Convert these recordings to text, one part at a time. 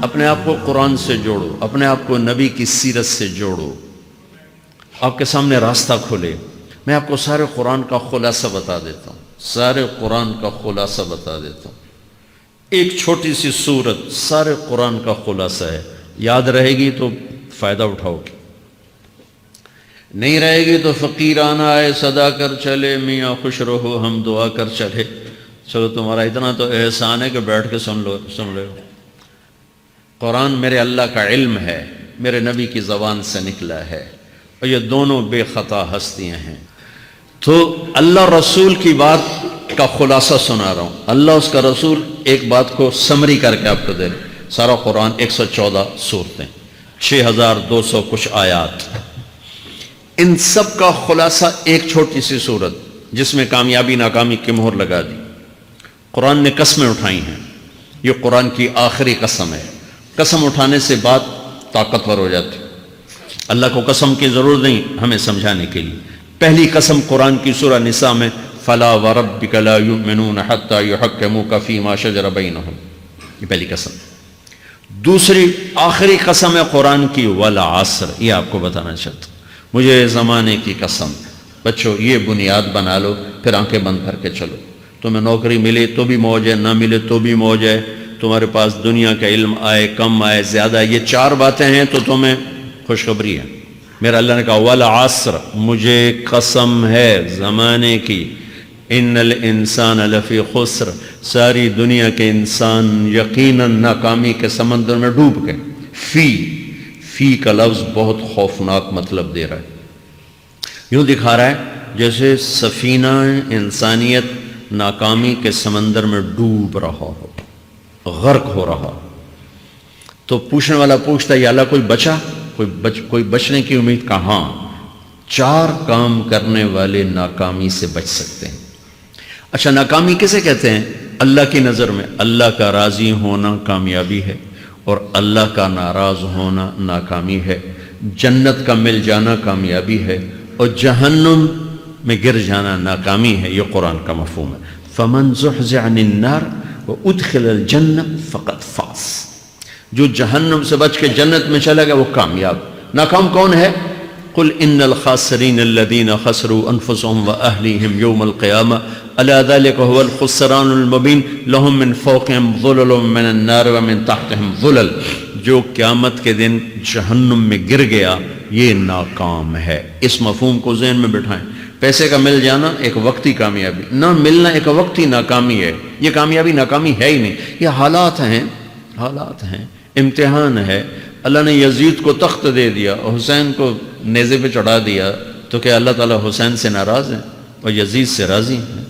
اپنے آپ کو قرآن سے جوڑو، اپنے آپ کو نبی کی سیرت سے جوڑو، آپ کے سامنے راستہ کھلے۔ میں آپ کو سارے قرآن کا خلاصہ بتا دیتا ہوں، سارے قرآن کا خلاصہ بتا دیتا ہوں۔ ایک چھوٹی سی سورت سارے قرآن کا خلاصہ ہے، یاد رہے گی تو فائدہ اٹھاؤ گے، نہیں رہے گی تو فقیرانہ آئے صدا کر چلے، میاں خوش رہو ہم دعا کر چلے۔ چلو تمہارا اتنا تو احسان ہے کہ بیٹھ کے سن لو۔ قرآن میرے اللہ کا علم ہے، میرے نبی کی زبان سے نکلا ہے، اور یہ دونوں بے خطا ہستیاں ہیں۔ تو اللہ رسول کی بات کا خلاصہ سنا رہا ہوں، اللہ اس کا رسول ایک بات کو سمری کر کے آپ کو دے رہے۔ سارا قرآن 114 سورتیں، 6200 کچھ آیات، ان سب کا خلاصہ ایک چھوٹی سی سورت جس میں کامیابی ناکامی کی مہر لگا دی۔ قرآن نے قسمیں اٹھائی ہیں، یہ قرآن کی آخری قسم ہے۔ قسم اٹھانے سے بات طاقتور ہو جاتی، اللہ کو قسم کی ضرورت نہیں ہمیں سمجھانے کے لیے۔ پہلی قسم قرآن کی سورہ نساء میں فلا وربک لا یؤمنون حتی یحکموک فیما شجر بینہم، یہ پہلی قسم۔ دوسری آخری قسم ہے قرآن کی والعصر، یہ آپ کو بتانا چاہتا ہوں۔ مجھے زمانے کی قسم، بچوں یہ بنیاد بنا لو، پھر آنکھیں بند کر کے چلو۔ تمہیں نوکری ملے تو بھی موج ہے، نہ ملے تو بھی موج ہے، تمہارے پاس دنیا کا علم آئے کم آئے زیادہ، یہ چار باتیں ہیں تو تمہیں خوشخبری ہے۔ میرا اللہ نے کہا والعصر، مجھے قسم ہے زمانے کی، ان الانسان لفی خسر، ساری دنیا کے انسان یقیناً ناکامی کے سمندر میں ڈوب گئے۔ فی کا لفظ بہت خوفناک مطلب دے رہا ہے، یوں دکھا رہا ہے جیسے سفینہ انسانیت ناکامی کے سمندر میں ڈوب رہا ہو، غرق ہو رہا۔ تو پوچھنے والا پوچھتا ہے یا اللہ کوئی بچا، کوئی بچنے کی امید کہاں؟ چار کام کرنے والے ناکامی سے بچ سکتے ہیں۔ اچھا ناکامی کسے کہتے ہیں؟ اللہ کی نظر میں اللہ کا راضی ہونا کامیابی ہے، اور اللہ کا ناراض ہونا ناکامی ہے۔ جنت کا مل جانا کامیابی ہے، اور جہنم میں گر جانا ناکامی ہے۔ یہ قرآن کا مفہوم ہے۔ فمن زحزح عن النار وادخل الجنہ فقد فاز، جو جہنم سے بچ کے جنت میں چلا گیا وہ کامیاب۔ ناکام کون ہے؟ قل ان الخاسرین الذین خسروا انفسهم واہلیہم یوم القیامہ الا ذلک هو الخسران المبین لهم من فوقهم ظلل من النار ومن تحتهم ظلل، جو قیامت کے دن جہنم میں گر گیا یہ ناکام ہے۔ اس مفہوم کو ذہن میں بٹھائیں۔ پیسے کا مل جانا ایک وقتی کامیابی، نہ ملنا ایک وقتی ناکامی ہے۔ یہ کامیابی ناکامی ہے ہی نہیں، یہ حالات ہیں، امتحان ہے۔ اللہ نے یزید کو تخت دے دیا اور حسین کو نیزے پہ چڑھا دیا، تو کیا اللہ تعالیٰ حسین سے ناراض ہے اور یزید سے راضی ہے؟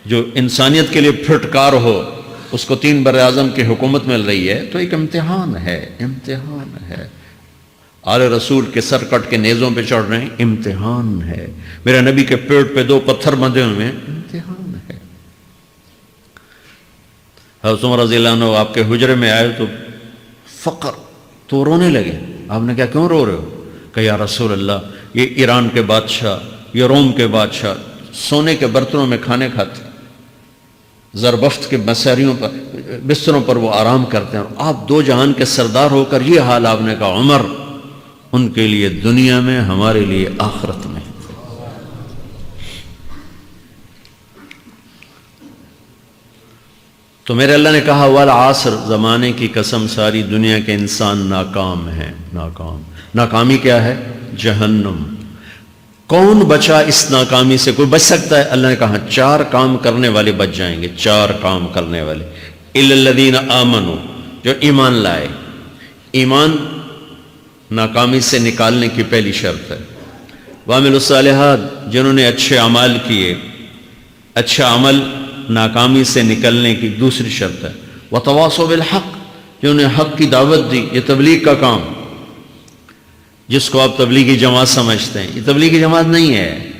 جو انسانیت کے لیے پھٹکار ہو اس کو 3 براعظم کی حکومت مل رہی ہے، تو ایک امتحان ہے۔ آل رسول کے سر کٹ کے نیزوں پہ چڑھ رہے ہیں، امتحان ہے۔ میرے نبی کے پیٹ پہ 2 پتھر بندھے ہوئے ہیں، امتحان ہے۔ حضرت عمر رضی اللہ عنہ آپ کے حجرے میں آئے تو فقر، تو رونے لگے۔ آپ نے کہا کیوں رو رہے ہو؟ کہ یا رسول اللہ یہ ایران کے بادشاہ، یہ روم کے بادشاہ سونے کے برتنوں میں کھانے کھاتے، زربفت کے بستروں پر وہ آرام کرتے ہیں، اور آپ 2 جہان کے سردار ہو کر یہ حال۔ آپ نے کہا عمر ان کے لیے دنیا میں، ہمارے لیے آخرت میں۔ تو میرے اللہ نے کہا والعصر، زمانے کی قسم ساری دنیا کے انسان ناکام ہیں، ناکامی کیا ہے؟ جہنم۔ کون بچا اس ناکامی سے؟ کوئی بچ سکتا ہے؟ اللہ نے کہا 4 کام کرنے والے بچ جائیں گے، 4 کام کرنے والے۔ الا الذین آمنوا، جو ایمان لائے۔ ایمان ناکامی سے نکالنے کی پہلی شرط ہے۔ وعملوا الصالحات، جنہوں نے اچھے اعمال کیے۔ اچھا عمل ناکامی سے نکلنے کی دوسری شرط ہے۔ وتواصوا بالحق، جنہوں نے حق کی دعوت دی۔ یہ تبلیغ کا کام، جس کو آپ تبلیغی جماعت سمجھتے ہیں، یہ تبلیغی جماعت نہیں ہے،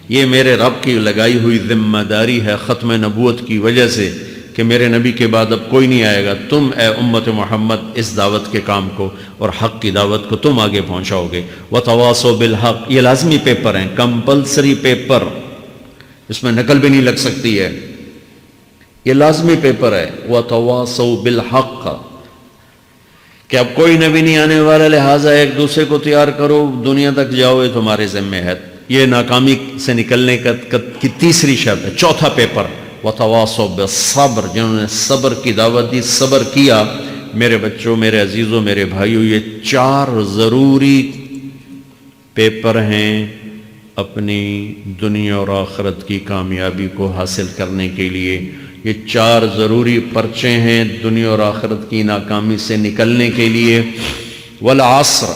یہ میرے رب کی لگائی ہوئی ذمہ داری ہے ختم نبوت کی وجہ سے کہ میرے نبی کے بعد اب کوئی نہیں آئے گا۔ تم اے امت محمد اس دعوت کے کام کو اور حق کی دعوت کو تم آگے پہنچاؤ گے۔ وتواصوا بالحق، یہ لازمی پیپر ہیں، کمپلسری پیپر، اس میں نقل بھی نہیں لگ سکتی ہے، یہ لازمی پیپر ہے۔ وتواصوا بالحق، کہ اب کوئی نبی نہیں آنے والا، لہٰذا ایک دوسرے کو تیار کرو، دنیا تک جاؤ، یہ تمہارے ذمہ ہے. یہ ناکامی سے نکلنے کی تیسری شرط ہے. چوتھا پیپر وَتَوَاصَوْا بِالصَّبْرِ، جنہوں نے صبر کی دعوت دی، صبر کیا. میرے بچوں، میرے عزیزوں، میرے بھائیوں، یہ 4 ضروری پیپر ہیں اپنی دنیا اور آخرت کی کامیابی کو حاصل کرنے کے لیے. یہ 4 ضروری پرچے ہیں دنیا اور آخرت کی ناکامی سے نکلنے کے لیے. والعصر،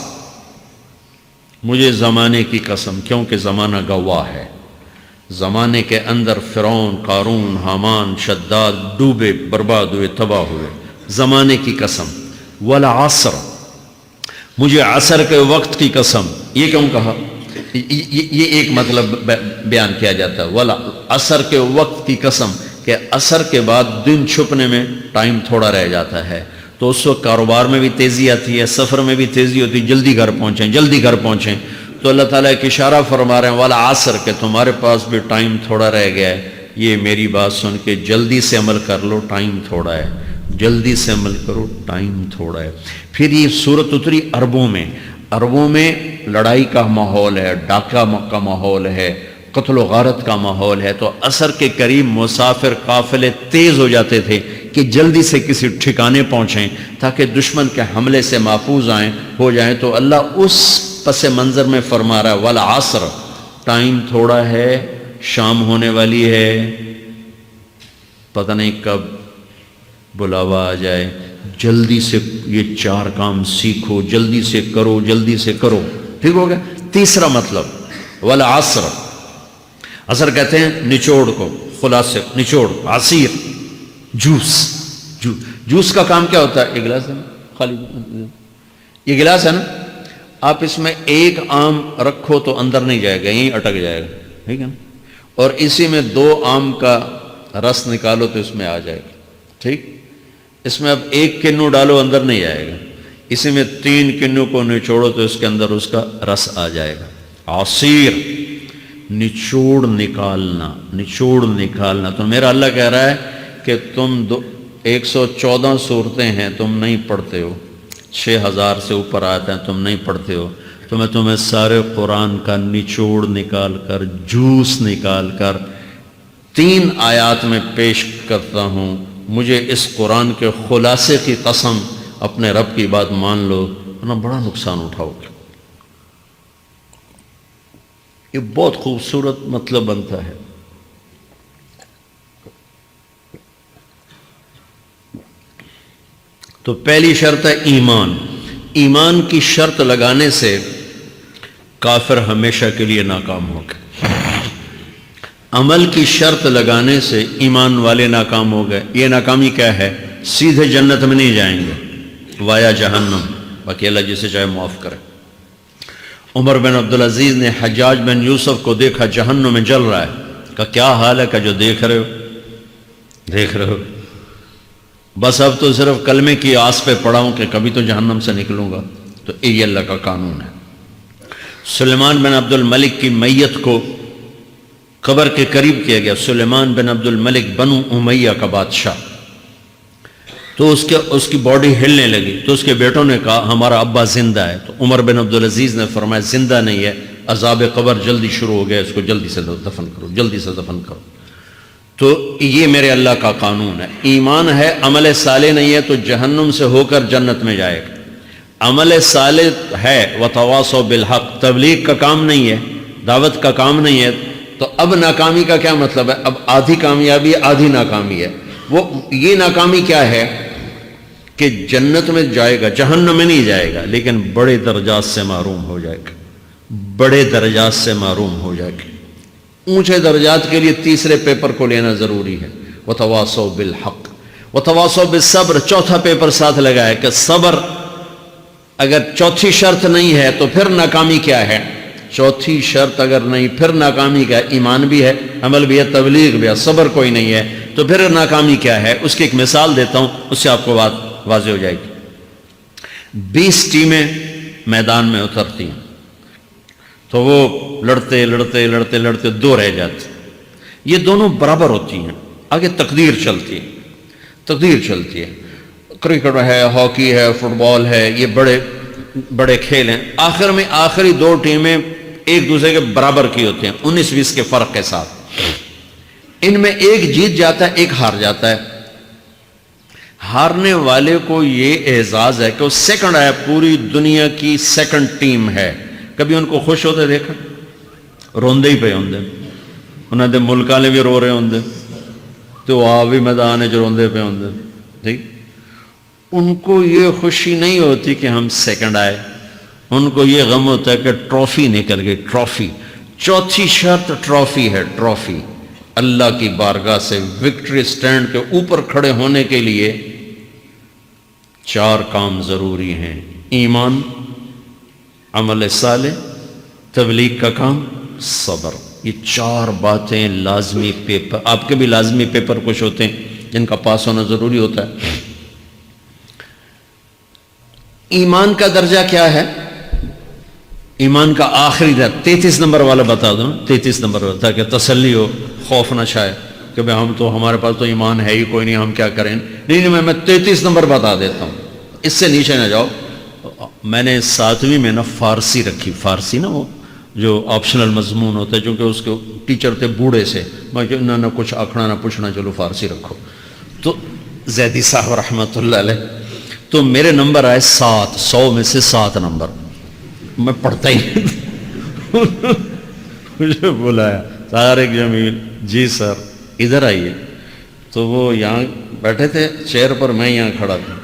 مجھے زمانے کی قسم، کیونکہ زمانہ گواہ ہے. زمانے کے اندر فرعون، قارون، حامان، شداد ڈوبے، برباد ہوئے، تباہ ہوئے. زمانے کی قسم. والعصر، مجھے عصر کے وقت کی قسم. یہ کیوں کہا؟ یہ ایک مطلب بیان کیا جاتا ہے. والعصر کے وقت کی قسم، کہ عصر کے بعد دن چھپنے میں ٹائم تھوڑا رہ جاتا ہے، تو اس وقت کاروبار میں بھی تیزی آتی ہے، سفر میں بھی تیزی ہوتی ہے، جلدی گھر پہنچیں، جلدی گھر پہنچیں. تو اللہ تعالیٰ ایک اشارہ فرما رہے ہیں والعصر، کہ تمہارے پاس بھی ٹائم تھوڑا رہ گیا ہے. یہ میری بات سن کے جلدی سے عمل کر لو، ٹائم تھوڑا ہے. جلدی سے عمل کرو، ٹائم تھوڑا ہے. پھر یہ صورت اتری عربوں میں. عربوں میں لڑائی کا ماحول ہے، ڈاکہ کا ماحول ہے، قتل و غارت کا ماحول ہے. تو عصر کے قریب مسافر قافلے تیز ہو جاتے تھے کہ جلدی سے کسی ٹھکانے پہنچیں تاکہ دشمن کے حملے سے محفوظ ہو جائیں. تو اللہ اس پس منظر میں فرما رہا ہے والعصر، ٹائم تھوڑا ہے، شام ہونے والی ہے، پتہ نہیں کب بلاوا آ جائے. جلدی سے یہ 4 کام سیکھو، جلدی سے کرو، جلدی سے کرو. ٹھیک ہو گیا. تیسرا مطلب والعصر، عصر کہتے ہیں نچوڑ کو، خلاصے، نچوڑ، عصیر، جوس کا کام کیا ہوتا ہے؟ یہ گلاس ہے نا، خالی یہ گلاس ہے نا، آپ اس میں ایک آم رکھو تو اندر نہیں جائے گا، یہیں اٹک جائے گا، ٹھیک ہے نا. اور اسی میں 2 آم کا رس نکالو تو اس میں آ جائے گا. ٹھیک، اس میں اب 1 کنو ڈالو، اندر نہیں جائے گا. اسی میں 3 کنو کو نچوڑو تو اس کے اندر اس کا رس آ جائے گا. عصیر، نچوڑ نکالنا، نچوڑ نکالنا. تو میرا اللہ کہہ رہا ہے کہ تم 114 صورتیں ہیں، تم نہیں پڑھتے ہو، 6000 سے اوپر آتے ہیں، تم نہیں پڑھتے ہو. تو میں تمہیں سارے قرآن کا نچوڑ نکال کر، جوس نکال کر 3 آیات میں پیش کرتا ہوں. مجھے اس قرآن کے خلاصے کی قسم، اپنے رب کی بات مان لو ورنہ بڑا نقصان اٹھاؤ گے. یہ بہت خوبصورت مطلب بنتا ہے. تو پہلی شرط ہے ایمان. ایمان کی شرط لگانے سے کافر ہمیشہ کے لیے ناکام ہو گئے. عمل کی شرط لگانے سے ایمان والے ناکام ہو گئے. یہ ناکامی کیا ہے؟ سیدھے جنت میں نہیں جائیں گے، وایا جہنم. باقی اللہ جسے چاہے معاف کرے. عمر بن عبدالعزیز نے حجاج بن یوسف کو دیکھا جہنم میں جل رہا ہے، کہا کیا حال ہے؟ کہ جو دیکھ رہے ہو بس اب تو صرف کلمے کی آس پہ پڑا ہوں کہ کبھی تو جہنم سے نکلوں گا. تو یہ اللہ کا قانون ہے. سلیمان بن عبد الملک کی میت کو قبر کے قریب کیا گیا. سلیمان بن عبد الملک بنو امیہ کا بادشاہ. تو اس کی باڈی ہلنے لگی. تو اس کے بیٹوں نے کہا ہمارا ابا زندہ ہے. تو عمر بن عبدالعزیز نے فرمایا زندہ نہیں ہے، عذاب قبر جلدی شروع ہو گیا، اس کو جلدی سے دفن کرو، جلدی سے دفن کرو. تو یہ میرے اللہ کا قانون ہے. ایمان ہے، عمل صالح نہیں ہے تو جہنم سے ہو کر جنت میں جائے گا. عمل صالح ہے وتواصوا بالحق، تبلیغ کا کام نہیں ہے، دعوت کا کام نہیں ہے. تو اب ناکامی کا کیا مطلب ہے؟ اب آدھی کامیابی آدھی ناکامی ہے. وہ یہ ناکامی کیا ہے کہ جنت میں جائے گا، جہنم میں نہیں جائے گا، لیکن بڑے درجات سے محروم ہو جائے گا، بڑے درجات سے محروم ہو جائے گا. اونچے درجات کے لیے تیسرے پیپر کو لینا ضروری ہے. وتواصوا بالحق وتواصوا بالصبر. چوتھا پیپر ساتھ لگا ہے کہ صبر اگر چوتھی شرط نہیں ہے تو پھر ناکامی کیا ہے؟ چوتھی شرط اگر نہیں پھر ناکامی کیا ہے؟ ایمان بھی ہے، عمل بھی ہے، تبلیغ بھی ہے، صبر کوئی نہیں ہے تو پھر ناکامی کیا ہے؟ اس کی ایک مثال دیتا ہوں، اس سے آپ کو بات واضح ہو جائے گی. 20 ٹیمیں میدان میں اترتی ہیں تو وہ لڑتے لڑتے لڑتے لڑتے 2 رہ جاتے. یہ دونوں برابر ہوتی ہیں. آگے تقدیر چلتی ہے، تقدیر چلتی ہے. کرکٹ ہے، ہاکی ہے، فٹ بال ہے، یہ بڑے بڑے کھیل ہیں، آخر میں آخری دو ٹیمیں ایک دوسرے کے برابر کی ہوتی ہیں 19-20 کے فرق کے ساتھ، ان میں ایک جیت جاتا ہے ایک ہار جاتا ہے، ہارنے والے کو یہ اعزاز ہے کہ وہ سیکنڈ آیا، پوری دنیا کی سیکنڈ ٹیم ہے، کبھی ان کو خوش ہوتے دیکھا؟ روندے ہی پہ ہوندے، انہوں نے ملک والے بھی رو رہے ہوندے تو آپ بھی میدان جو روندے پہ ہوندے، ٹھیک؟ ان کو یہ خوشی نہیں ہوتی کہ ہم سیکنڈ آئے، ان کو یہ غم ہوتا ہے کہ ٹرافی نکل گئی، ٹرافی، چوتھی شرط ٹرافی ہے، ٹرافی، اللہ کی بارگاہ سے وکٹری سٹینڈ کے اوپر کھڑے ہونے کے لیے 4 کام ضروری ہیں: ایمان، عمل صالح، تبلیغ کا کام، صبر۔ یہ 4 باتیں لازمی پیپر، آپ کے بھی لازمی پیپر کچھ ہوتے ہیں جن کا پاس ہونا ضروری ہوتا ہے۔ ایمان کا درجہ کیا ہے؟ ایمان کا آخری درجہ 33 نمبر والا بتا دوں، 33 نمبر والا، تاکہ تسلی ہو، خوف نہ چھائے کہ بھئی ہمارے پاس تو ایمان ہے ہی کوئی نہیں، ہم کیا کریں۔ نہیں، میں 33 نمبر بتا دیتا ہوں، اس سے نیچے نہ جاؤ۔ میں نے 7ویں میں نا فارسی رکھی، فارسی نا وہ جو آپشنل مضمون ہوتا ہے، چونکہ اس کے ٹیچر تھے بوڑھے سے، میں کہ نہ کچھ آکھنا نہ پوچھنا، چلو فارسی رکھو، تو زیدی صاحب رحمۃ اللہ علیہ، تو میرے نمبر آئے 7، 100 میں سے 7 نمبر، میں پڑھتا ہی مجھے بلایا طارق جمیل، جی سر ادھر آئیے، تو وہ یہاں بیٹھے تھے چیئر پر، میں یہاں کھڑا تھا،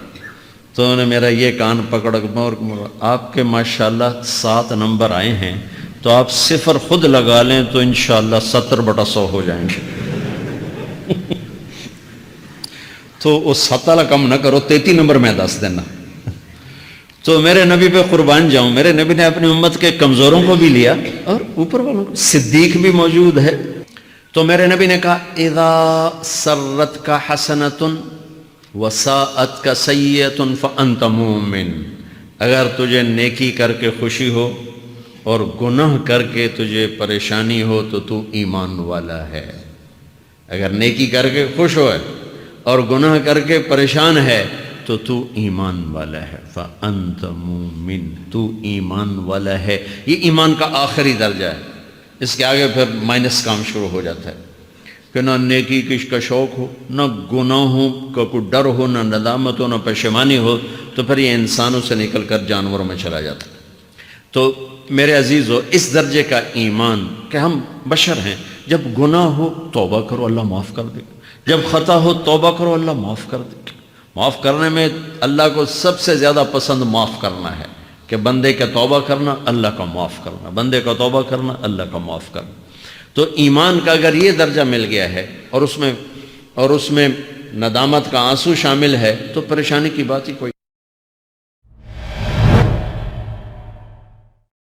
تو انہوں نے میرا یہ کان پکڑ کے، آپ کے ماشاءاللہ 7 نمبر آئے ہیں، تو آپ 0 خود لگا لیں تو انشاءاللہ 70/100 ہو جائیں گے۔ تو وہ 7 والا کم نہ کرو، 33 نمبر میں 10 دینا۔ تو میرے نبی پہ قربان جاؤں، میرے نبی نے اپنی امت کے کمزوروں کو بھی لیا اور اوپر والوں کو، صدیق بھی موجود ہے، تو میرے نبی نے کہا اذا سرتک حسنۃ وساءتک سیئۃ فانت مومن، اگر تجھے نیکی کر کے خوشی ہو اور گناہ کر کے تجھے پریشانی ہو تو تو ایمان والا ہے۔ اگر نیکی کر کے خوش ہو اور گناہ کر کے پریشان ہے تو تو ایمان والا ہے، فأنت مومن، تو ایمان والا ہے۔ یہ ایمان کا آخری درجہ ہے، اس کے آگے پھر مائنس کام شروع ہو جاتا ہے کہ نہ نیکی کا شوق ہو، نہ گناہوں کا کوئی ڈر ہو، نہ ندامت ہو، نہ پشیمانی ہو، تو پھر یہ انسانوں سے نکل کر جانوروں میں چلا جاتا ہے۔ تو میرے عزیزو، اس درجے کا ایمان کہ ہم بشر ہیں، جب گناہ ہو توبہ کرو اللہ معاف کر دے، جب خطا ہو توبہ کرو اللہ معاف کر دے۔ معاف کرنے میں اللہ کو سب سے زیادہ پسند معاف کرنا ہے، کہ بندے کا توبہ کرنا، اللہ کا معاف کرنا، بندے کا توبہ کرنا، اللہ کا معاف کرنا۔ تو ایمان کا اگر یہ درجہ مل گیا ہے اور اس میں ندامت کا آنسو شامل ہے تو پریشانی کی بات ہی کوئی